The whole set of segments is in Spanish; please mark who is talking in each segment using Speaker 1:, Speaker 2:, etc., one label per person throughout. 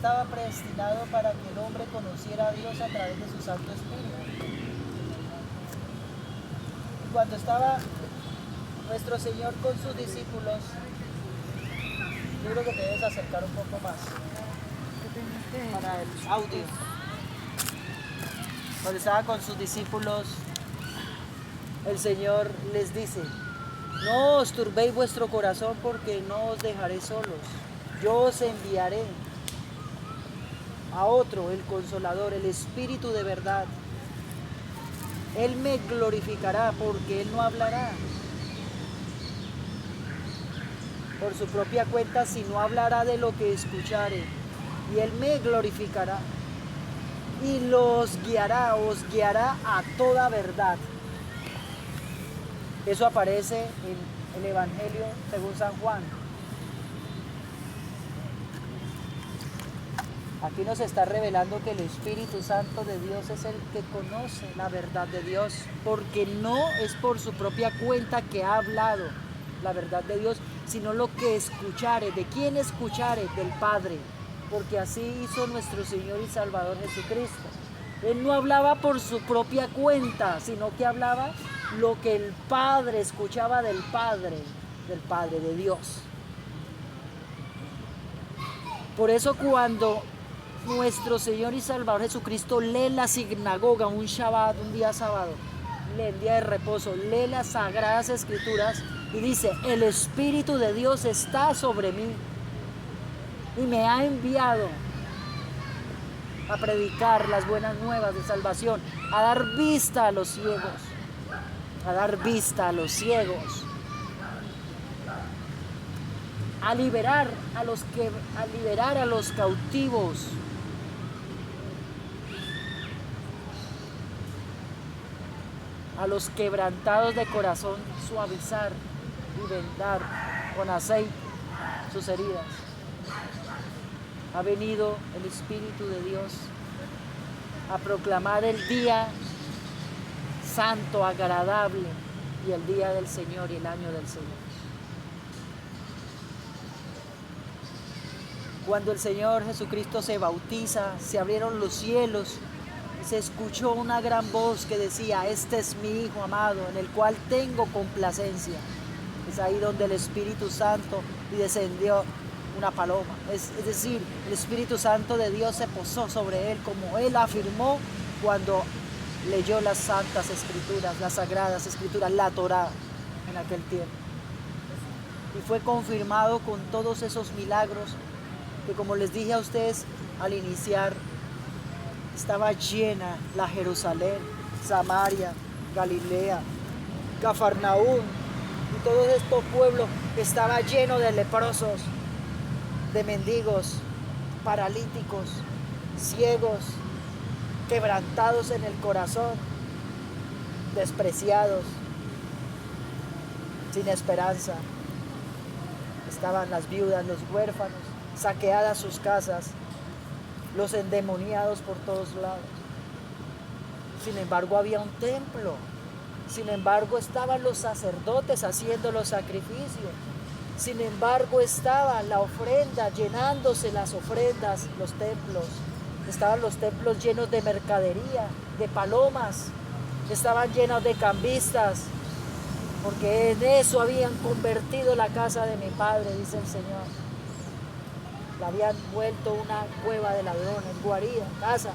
Speaker 1: estaba predestinado para que el hombre conociera a Dios a través de su Santo Espíritu. Y cuando estaba nuestro Señor con sus discípulos, yo creo que te debes acercar un poco más para el audio. Cuando estaba con sus discípulos, el Señor les dice: no os turbéis vuestro corazón, porque no os dejaré solos. Yo os enviaré a otro, el Consolador, el Espíritu de verdad. Él me glorificará, porque Él no hablará por su propia cuenta, sino hablará de lo que escuchare. Y Él me glorificará y os guiará a toda verdad. Eso aparece en el Evangelio según San Juan. Aquí nos está revelando que el Espíritu Santo de Dios es el que conoce la verdad de Dios, porque no es por su propia cuenta que ha hablado la verdad de Dios, sino lo que escuchare. ¿De quién escuchare? Del Padre, porque así hizo nuestro Señor y Salvador Jesucristo. Él no hablaba por su propia cuenta, sino que hablaba lo que el Padre escuchaba del Padre de Dios. Por eso cuando nuestro Señor y Salvador Jesucristo lee la sinagoga, un Shabbat, un día sábado, lee el día de reposo, lee las Sagradas Escrituras y dice: el Espíritu de Dios está sobre mí y me ha enviado a predicar las buenas nuevas de salvación, a dar vista a los ciegos, a liberar a los cautivos, a los quebrantados de corazón, suavizar y vendar con aceite sus heridas. Ha venido el Espíritu de Dios a proclamar el día santo, agradable, y el día del Señor y el año del Señor. Cuando el Señor Jesucristo se bautiza, se abrieron los cielos y se escuchó una gran voz que decía: este es mi Hijo amado, en el cual tengo complacencia. Es ahí donde el Espíritu Santo descendió una paloma. Es decir, el Espíritu Santo de Dios se posó sobre él, como él afirmó cuando leyó las Santas Escrituras, las Sagradas Escrituras, la Torá en aquel tiempo. Y fue confirmado con todos esos milagros que, como les dije a ustedes al iniciar, estaba llena la Jerusalén, Samaria, Galilea, Cafarnaúm y todos estos pueblos. Estaba lleno de leprosos, de mendigos, paralíticos, ciegos, quebrantados en el corazón, despreciados, sin esperanza. Estaban las viudas, los huérfanos, saqueadas sus casas, los endemoniados por todos lados. Sin embargo, había un templo. Sin embargo, estaban los sacerdotes haciendo los sacrificios. Sin embargo, estaba la ofrenda, llenándose las ofrendas, los templos. Estaban los templos llenos de mercadería, de palomas. Estaban llenos de cambistas, porque en eso habían convertido la casa de mi Padre, dice el Señor. La habían vuelto una cueva de ladrones, guarida, casa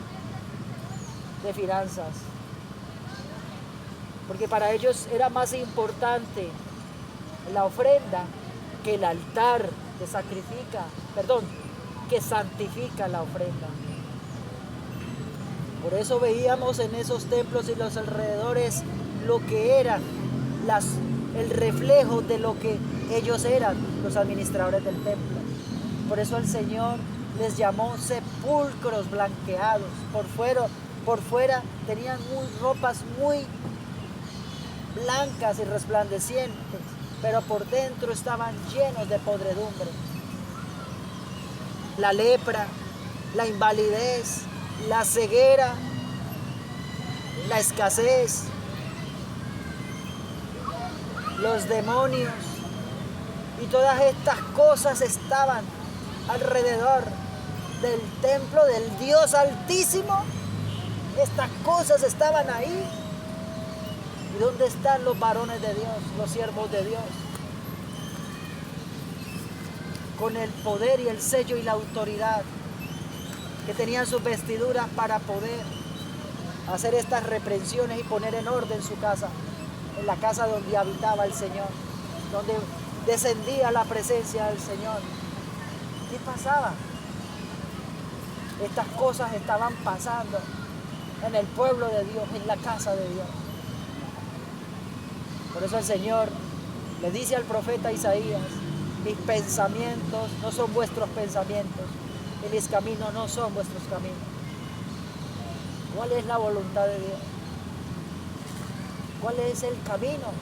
Speaker 1: de finanzas. Porque para ellos era más importante la ofrenda que el altar que santifica la ofrenda. Por eso veíamos en esos templos y los alrededores lo que eran el reflejo de lo que ellos eran, los administradores del templo. Por eso el Señor les llamó sepulcros blanqueados. Por fuera tenían ropas muy blancas y resplandecientes, pero por dentro estaban llenos de podredumbre. La lepra, la invalidez, la ceguera, la escasez, los demonios y todas estas cosas estaban alrededor del templo del Dios Altísimo. Estas cosas estaban ahí. ¿Y dónde están los varones de Dios, los siervos de Dios? Con el poder y el sello y la autoridad, que tenían sus vestiduras para poder hacer estas reprensiones y poner en orden su casa, en la casa donde habitaba el Señor, donde descendía la presencia del Señor. ¿Qué pasaba? Estas cosas estaban pasando en el pueblo de Dios, en la casa de Dios. Por eso el Señor le dice al profeta Isaías: mis pensamientos no son vuestros pensamientos, y mis caminos no son vuestros caminos. ¿Cuál es la voluntad de Dios? ¿Cuál es el camino?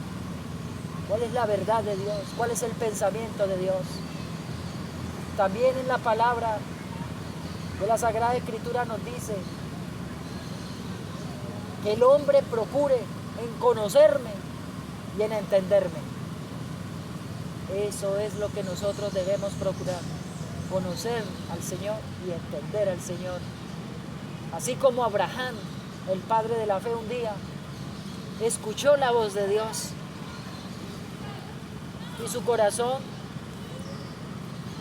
Speaker 1: ¿Cuál es la verdad de Dios? ¿Cuál es el pensamiento de Dios? También en la palabra de la Sagrada Escritura nos dice que el hombre procure en conocerme y en entenderme. Eso es lo que nosotros debemos procurar: conocer al Señor y entender al Señor. Así como Abraham, el padre de la fe, un día escuchó la voz de Dios y su corazón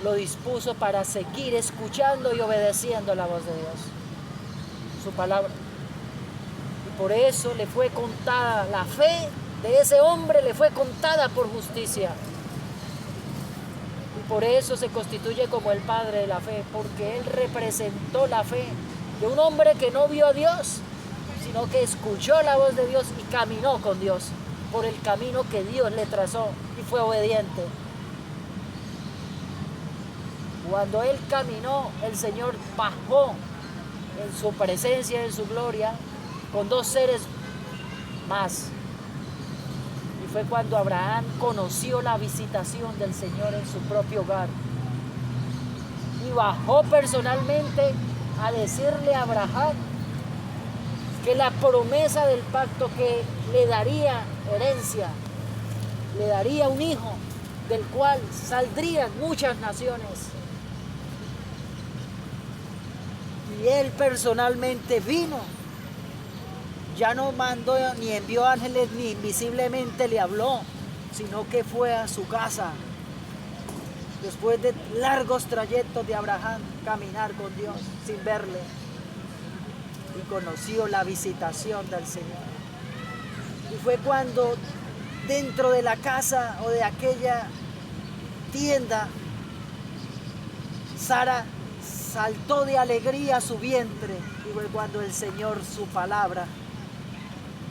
Speaker 1: lo dispuso para seguir escuchando y obedeciendo la voz de Dios, su palabra. Y por eso le fue contada, la fe de ese hombre le fue contada por justicia. Y por eso se constituye como el padre de la fe, porque él representó la fe de un hombre que no vio a Dios, sino que escuchó la voz de Dios y caminó con Dios por el camino que Dios le trazó y fue obediente. Cuando él caminó, el Señor bajó en su presencia, en su gloria, con dos seres más. Y fue cuando Abraham conoció la visitación del Señor en su propio hogar. Y bajó personalmente a decirle a Abraham que la promesa del pacto, que le daría herencia, le daría un hijo, del cual saldrían muchas naciones. Y él personalmente vino. Ya no mandó ni envió ángeles ni invisiblemente le habló, sino que fue a su casa. Después de largos trayectos de Abraham caminar con Dios sin verle, y conoció la visitación del Señor. Y fue cuando dentro de la casa o de aquella tienda, Sara saltó de alegría su vientre, y fue cuando el Señor, su palabra,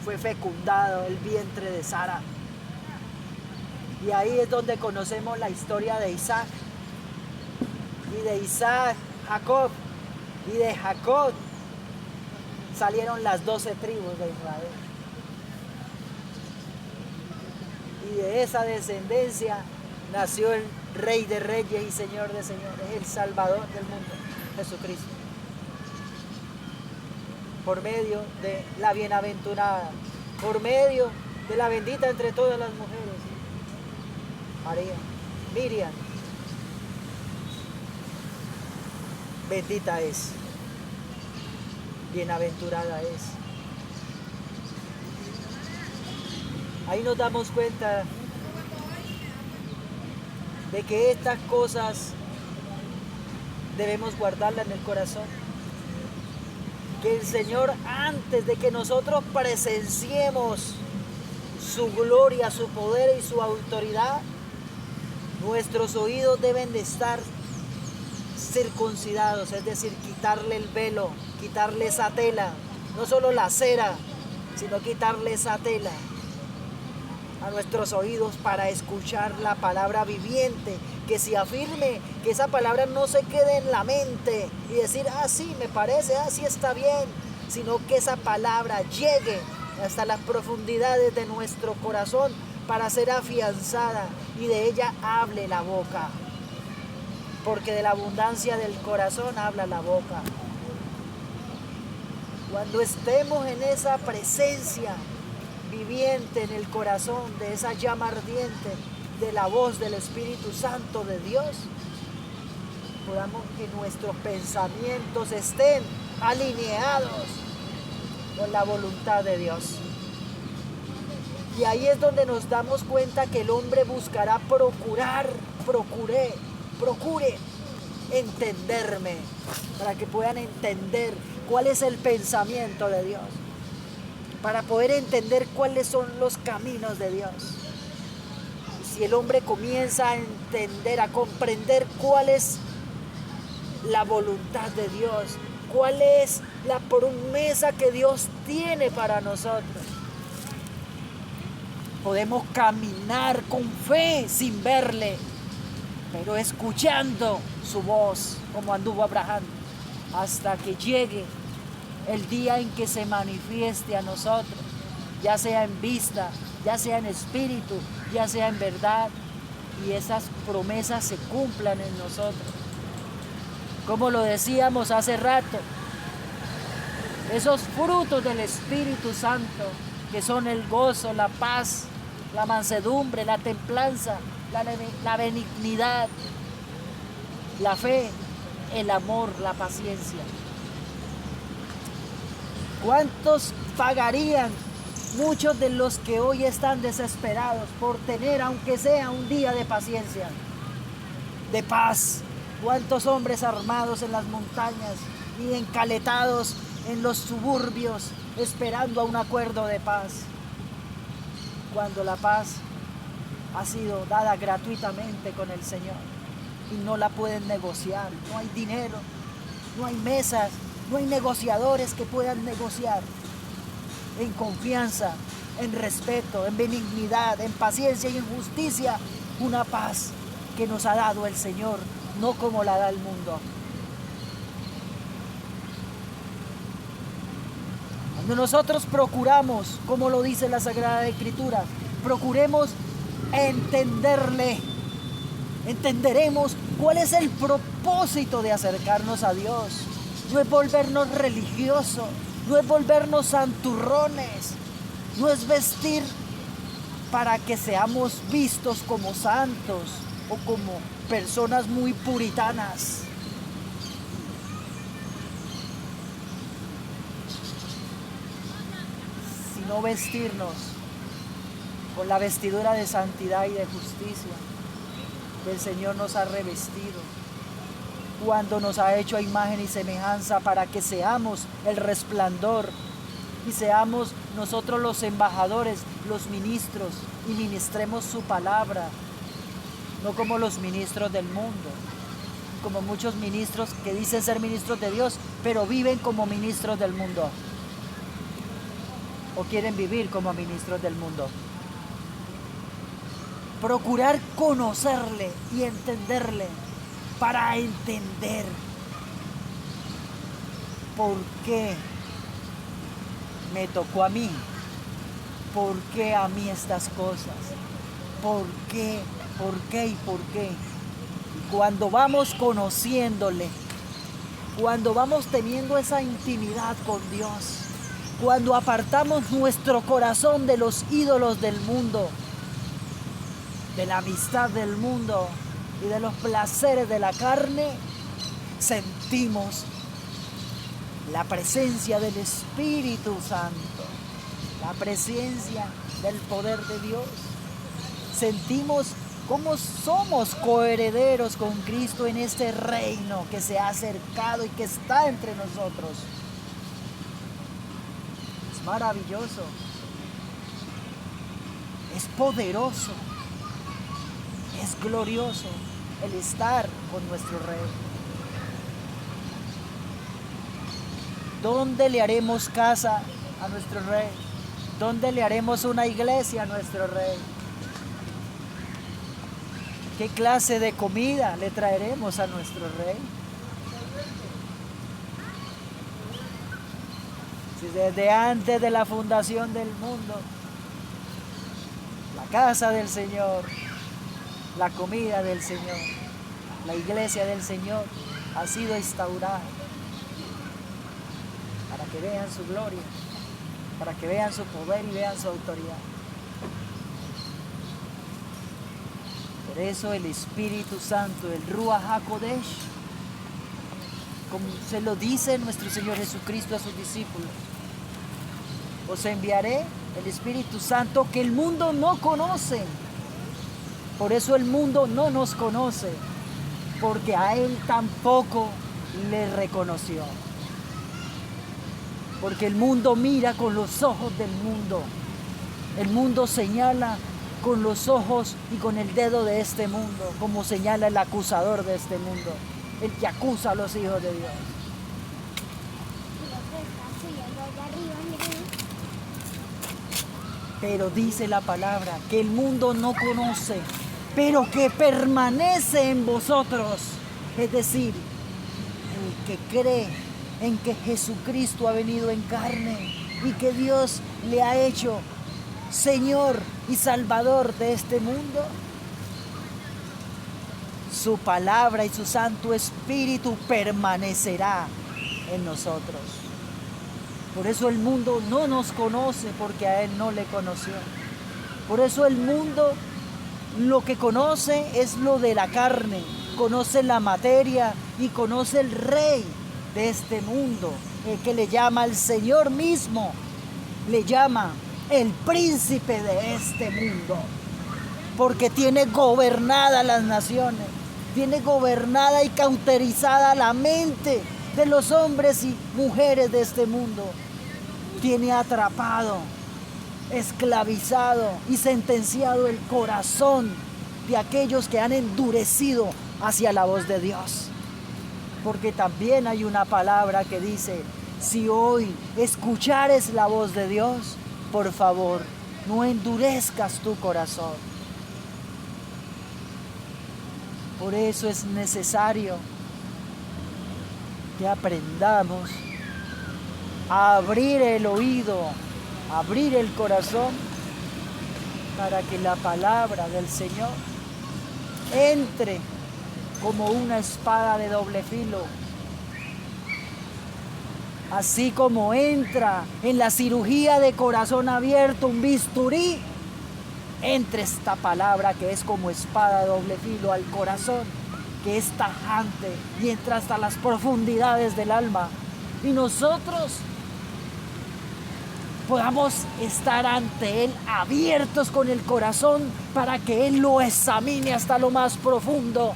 Speaker 1: fue fecundado el vientre de Sara. Y ahí es donde conocemos la historia de Isaac, y de Isaac, Jacob, y de Jacob salieron las 12 tribus de Israel. Y de esa descendencia nació el Rey de Reyes y Señor de Señores, el Salvador del mundo, Jesucristo. Por medio de la bienaventurada, por medio de la bendita entre todas las mujeres, María, Miriam, bendita es, bienaventurada es. Ahí nos damos cuenta de que estas cosas debemos guardarlas en el corazón. Que el Señor, antes de que nosotros presenciemos su gloria, su poder y su autoridad, nuestros oídos deben de estar circuncidados, es decir, quitarle el velo, quitarle esa tela, no solo la cera, sino quitarle esa tela a nuestros oídos para escuchar la palabra viviente, que se afirme, que esa palabra no se quede en la mente y decir, sí, me parece, sí está bien, sino que esa palabra llegue hasta las profundidades de nuestro corazón para ser afianzada y de ella hable la boca, porque de la abundancia del corazón habla la boca. Cuando estemos en esa presencia viviente en el corazón, de esa llama ardiente de la voz del Espíritu Santo de Dios, que nuestros pensamientos estén alineados con la voluntad de Dios. Y ahí es donde nos damos cuenta que el hombre buscará procure entenderme, para que puedan entender cuál es el pensamiento de Dios, para poder entender cuáles son los caminos de Dios. Y si el hombre comienza a entender, a comprender cuál es la voluntad de Dios, cuál es la promesa que Dios tiene para nosotros, podemos caminar con fe sin verle, pero escuchando su voz, como anduvo Abraham, hasta que llegue el día en que se manifieste a nosotros, ya sea en vista, ya sea en espíritu, ya sea en verdad, y esas promesas se cumplan en nosotros. Como lo decíamos hace rato, esos frutos del Espíritu Santo, que son el gozo, la paz, la mansedumbre, la templanza, la benignidad, la fe, el amor, la paciencia. ¿Cuántos pagarían muchos de los que hoy están desesperados por tener, aunque sea un día de paciencia, de paz? ¿Cuántos hombres armados en las montañas y encaletados en los suburbios esperando a un acuerdo de paz? Cuando la paz ha sido dada gratuitamente con el Señor y no la pueden negociar. No hay dinero, no hay mesas, no hay negociadores que puedan negociar en confianza, en respeto, en benignidad, en paciencia y en justicia, una paz que nos ha dado el Señor, no como la da el mundo. Cuando nosotros procuramos, como lo dice la Sagrada Escritura, procuremos entenderle, entenderemos cuál es el propósito de acercarnos a Dios. No es volvernos religiosos, no es volvernos santurrones, no es vestir para que seamos vistos como santos o como personas muy puritanas. Sino vestirnos con la vestidura de santidad y de justicia que el Señor nos ha revestido cuando nos ha hecho a imagen y semejanza, para que seamos el resplandor y seamos nosotros los embajadores, los ministros, y ministremos su palabra, no como los ministros del mundo, como muchos ministros que dicen ser ministros de Dios, pero viven como ministros del mundo, o quieren vivir como ministros del mundo. Procurar conocerle y entenderle, para entender por qué me tocó a mí, por qué a mí estas cosas, por qué. Y cuando vamos conociéndole, cuando vamos teniendo esa intimidad con Dios, cuando apartamos nuestro corazón de los ídolos del mundo, de la amistad del mundo y de los placeres de la carne, sentimos la presencia del Espíritu Santo, la presencia del poder de Dios. Sentimos cómo somos coherederos con Cristo en este reino que se ha acercado y que está entre nosotros. Es maravilloso, es poderoso, es glorioso el estar con nuestro Rey. ¿Dónde le haremos casa a nuestro Rey? ¿Dónde le haremos una iglesia a nuestro Rey? ¿Qué clase de comida le traeremos a nuestro Rey? Si desde antes de la fundación del mundo, la casa del Señor, la comida del Señor, la iglesia del Señor ha sido instaurada para que vean su gloria, para que vean su poder y vean su autoridad. Por eso el Espíritu Santo, el Ruach HaKodesh, como se lo dice nuestro Señor Jesucristo a sus discípulos. Os enviaré el Espíritu Santo que el mundo no conoce. Por eso el mundo no nos conoce, porque a Él tampoco le reconoció. Porque el mundo mira con los ojos del mundo. El mundo señala con los ojos y con el dedo de este mundo, como señala el acusador de este mundo, el que acusa a los hijos de Dios. Pero dice la palabra que el mundo no conoce, pero que permanece en vosotros. Es decir, el que cree en que Jesucristo ha venido en carne y que Dios le ha hecho Señor y Salvador de este mundo, su palabra y su Santo Espíritu permanecerá en nosotros. Por eso el mundo no nos conoce, porque a Él no le conoció. Por eso el mundo lo que conoce es lo de la carne, conoce la materia y conoce el rey de este mundo, el que le llama al Señor mismo, le llama el príncipe de este mundo, porque tiene gobernada las naciones, tiene gobernada y cauterizada la mente de los hombres y mujeres de este mundo, tiene atrapado, esclavizado y sentenciado el corazón de aquellos que han endurecido hacia la voz de Dios. Porque también hay una palabra que dice: si hoy escuchares la voz de Dios, por favor, no endurezcas tu corazón. Por eso es necesario que aprendamos a abrir el oído, abrir el corazón, para que la palabra del Señor entre como una espada de doble filo. Así como entra en la cirugía de corazón abierto un bisturí, entre esta palabra que es como espada de doble filo al corazón, que es tajante y entra hasta las profundidades del alma. Y nosotros podamos estar ante Él abiertos con el corazón para que Él lo examine hasta lo más profundo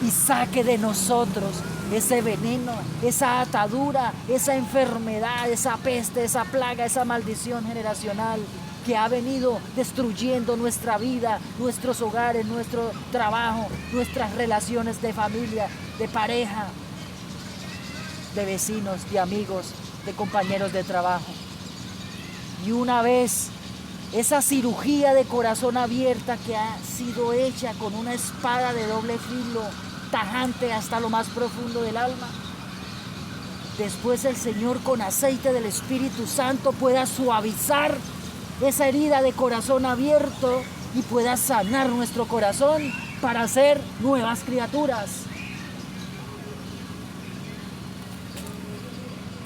Speaker 1: y saque de nosotros ese veneno, esa atadura, esa enfermedad, esa peste, esa plaga, esa maldición generacional que ha venido destruyendo nuestra vida, nuestros hogares, nuestro trabajo, nuestras relaciones de familia, de pareja, de vecinos, de amigos, de compañeros de trabajo. Y una vez esa cirugía de corazón abierta que ha sido hecha con una espada de doble filo, tajante hasta lo más profundo del alma, después el Señor con aceite del Espíritu Santo pueda suavizar esa herida de corazón abierto y pueda sanar nuestro corazón para ser nuevas criaturas.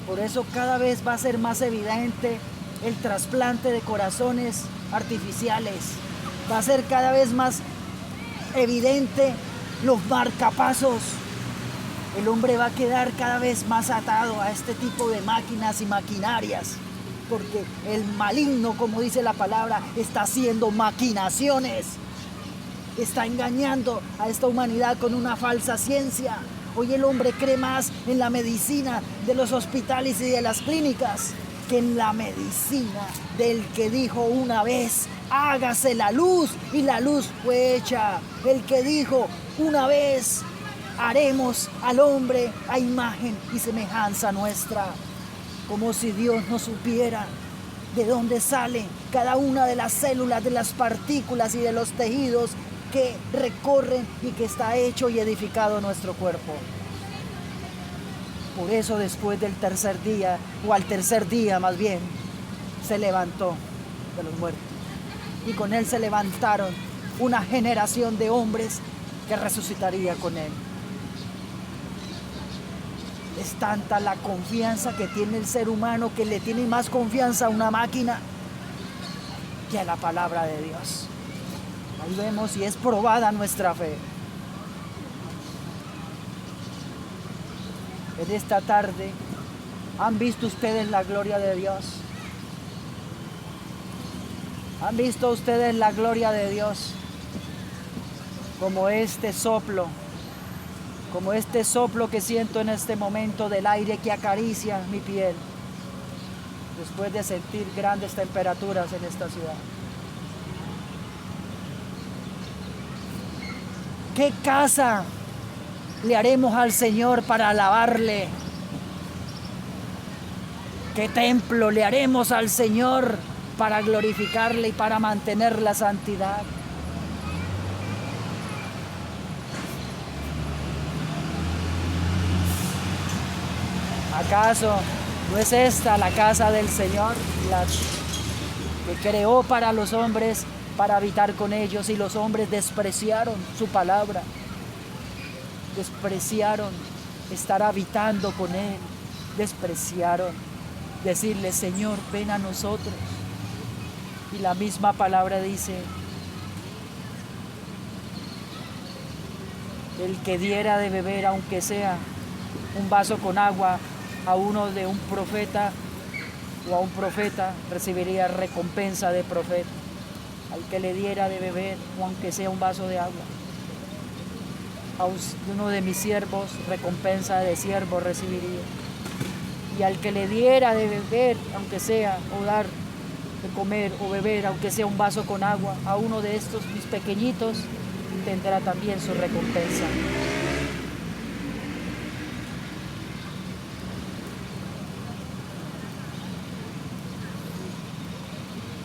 Speaker 1: Por eso cada vez va a ser más evidente el trasplante de corazones artificiales. Va a ser cada vez más evidente los marcapasos. El hombre va a quedar cada vez más atado a este tipo de máquinas y maquinarias, porque el maligno, como dice la palabra, está haciendo maquinaciones, está engañando a esta humanidad con una falsa ciencia. Hoy el hombre cree más en la medicina de los hospitales y de las clínicas que en la medicina del que dijo una vez: hágase la luz, y la luz fue hecha. El que dijo una vez: haremos al hombre a imagen y semejanza nuestra. Como si Dios no supiera de dónde sale cada una de las células, de las partículas y de los tejidos que recorren y que está hecho y edificado nuestro cuerpo. Por eso después del tercer día, o al tercer día más bien, se levantó de los muertos. Y con Él se levantaron una generación de hombres que resucitaría con Él. Es tanta la confianza que tiene el ser humano, que le tiene más confianza a una máquina que a la palabra de Dios. Ahí vemos si es probada nuestra fe. en esta tarde, ¿han visto ustedes la gloria de Dios? ¿Han visto ustedes la gloria de Dios? Como este soplo que siento en este momento del aire que acaricia mi piel, después de sentir grandes temperaturas en esta ciudad. ¿Qué casa le haremos al Señor para alabarle? ¿Qué templo le haremos al Señor para glorificarle y para mantener la santidad? ¿Acaso no es esta la casa del Señor, la que creó para los hombres, para habitar con ellos, y los hombres despreciaron su palabra, despreciaron estar habitando con Él, despreciaron decirle, Señor, ven a nosotros? Y la misma palabra dice, el que diera de beber, aunque sea un vaso con agua, a uno de un profeta o a un profeta, recibiría recompensa de profeta. Al que le diera de beber, o aunque sea un vaso de agua, a uno de mis siervos, recompensa de siervo recibiría. Y al que le diera de beber, aunque sea, o dar de comer o beber, aunque sea un vaso con agua, a uno de estos mis pequeñitos, tendrá también su recompensa.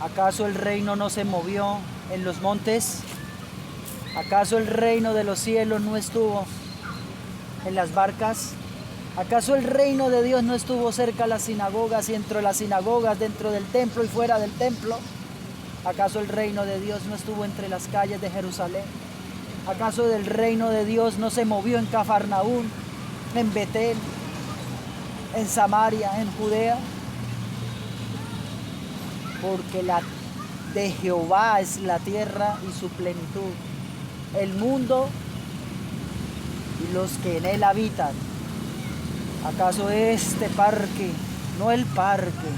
Speaker 1: ¿Acaso el reino no se movió en los montes? ¿Acaso el reino de los cielos no estuvo en las barcas? ¿Acaso el reino de Dios no estuvo cerca de las sinagogas y entre las sinagogas, dentro del templo y fuera del templo? ¿Acaso el reino de Dios no estuvo entre las calles de Jerusalén? ¿Acaso el reino de Dios no se movió en Cafarnaún, en Betel, en Samaria, en Judea? Porque la de Jehová es la tierra y su plenitud, el mundo y los que en él habitan. ¿Acaso este parque, no el parque,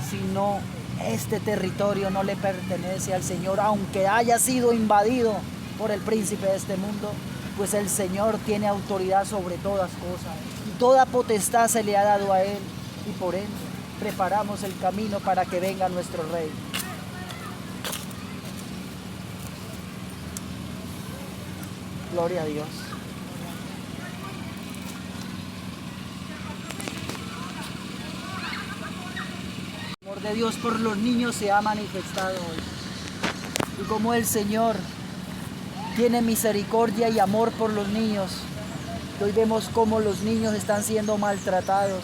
Speaker 1: sino este territorio no le pertenece al Señor, aunque haya sido invadido por el príncipe de este mundo? Pues el Señor tiene autoridad sobre todas cosas, y toda potestad se le ha dado a Él, y por Él preparamos el camino para que venga nuestro Rey. Gloria a Dios. El amor de Dios por los niños se ha manifestado hoy. Y como el Señor tiene misericordia y amor por los niños, hoy vemos cómo los niños están siendo maltratados,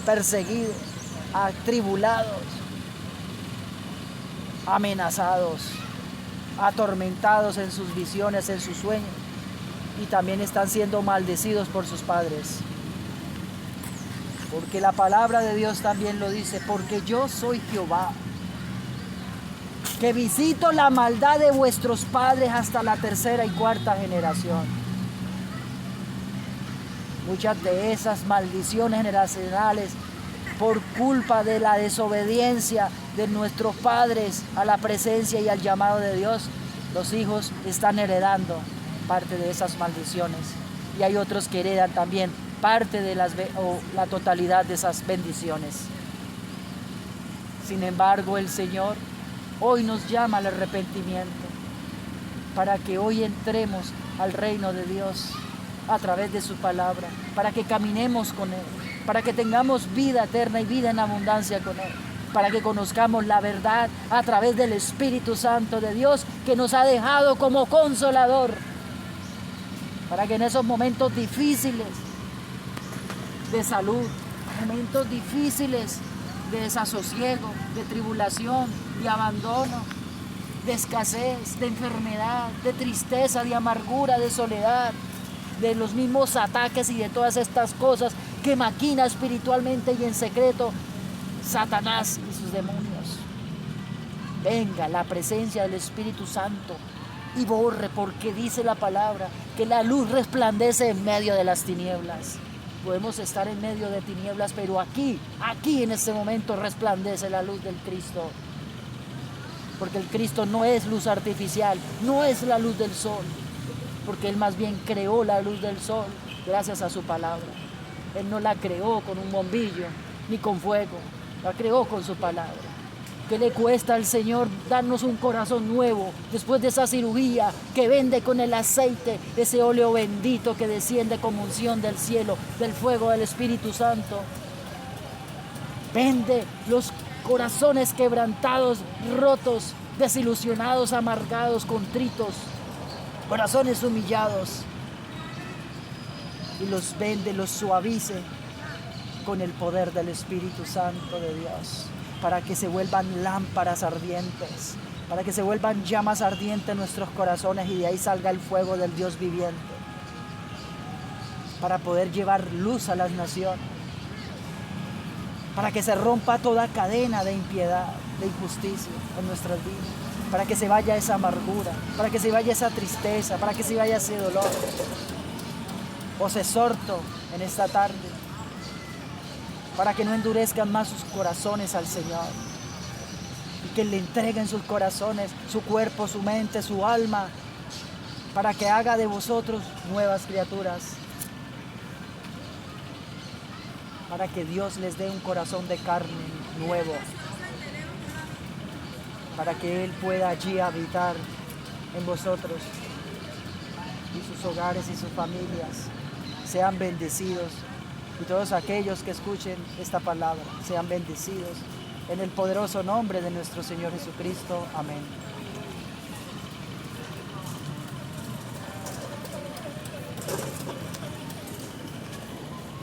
Speaker 1: perseguidos, atribulados, amenazados, atormentados en sus visiones, en sus sueños, y también están siendo maldecidos por sus padres. Porque la palabra de Dios también lo dice, porque yo soy Jehová, que visito la maldad de vuestros padres hasta la tercera y cuarta generación. Muchas de esas maldiciones generacionales, por culpa de la desobediencia de nuestros padres a la presencia y al llamado de Dios, los hijos están heredando parte de esas maldiciones. Y hay otros que heredan también parte de la totalidad de esas bendiciones. Sin embargo, el Señor hoy nos llama al arrepentimiento, para que hoy entremos al reino de Dios a través de su palabra, para que caminemos con Él, para que tengamos vida eterna y vida en abundancia con Él, para que conozcamos la verdad a través del Espíritu Santo de Dios, que nos ha dejado como consolador, para que en esos momentos difíciles de salud, momentos difíciles de desasosiego, de tribulación, de abandono, de escasez, de enfermedad, de tristeza, de amargura, de soledad, de los mismos ataques y de todas estas cosas que maquina espiritualmente y en secreto Satanás y sus demonios. Venga la presencia del Espíritu Santo y borre, porque dice la palabra que la luz resplandece en medio de las tinieblas. Podemos estar en medio de tinieblas, pero aquí en este momento resplandece la luz del Cristo. Porque el Cristo no es luz artificial, no es la luz del sol, porque Él más bien creó la luz del sol gracias a su palabra. Él no la creó con un bombillo ni con fuego, la creó con su palabra. ¿Qué le cuesta al Señor darnos un corazón nuevo después de esa cirugía que vende con el aceite, ese óleo bendito que desciende como unción del cielo, del fuego del Espíritu Santo? Vende los corazones quebrantados, rotos, desilusionados, amargados, contritos, corazones humillados, y los vende, los suavice con el poder del Espíritu Santo de Dios, para que se vuelvan lámparas ardientes, para que se vuelvan llamas ardientes en nuestros corazones y de ahí salga el fuego del Dios viviente, para poder llevar luz a las naciones, para que se rompa toda cadena de impiedad, de injusticia en nuestras vidas, para que se vaya esa amargura, para que se vaya esa tristeza, para que se vaya ese dolor. Os exhorto en esta tarde para que no endurezcan más sus corazones al Señor y que le entreguen sus corazones, su cuerpo, su mente, su alma, para que haga de vosotros nuevas criaturas, para que Dios les dé un corazón de carne nuevo, para que Él pueda allí habitar en vosotros y sus hogares y sus familias sean bendecidos, y todos aquellos que escuchen esta palabra sean bendecidos en el poderoso nombre de nuestro Señor Jesucristo. Amén.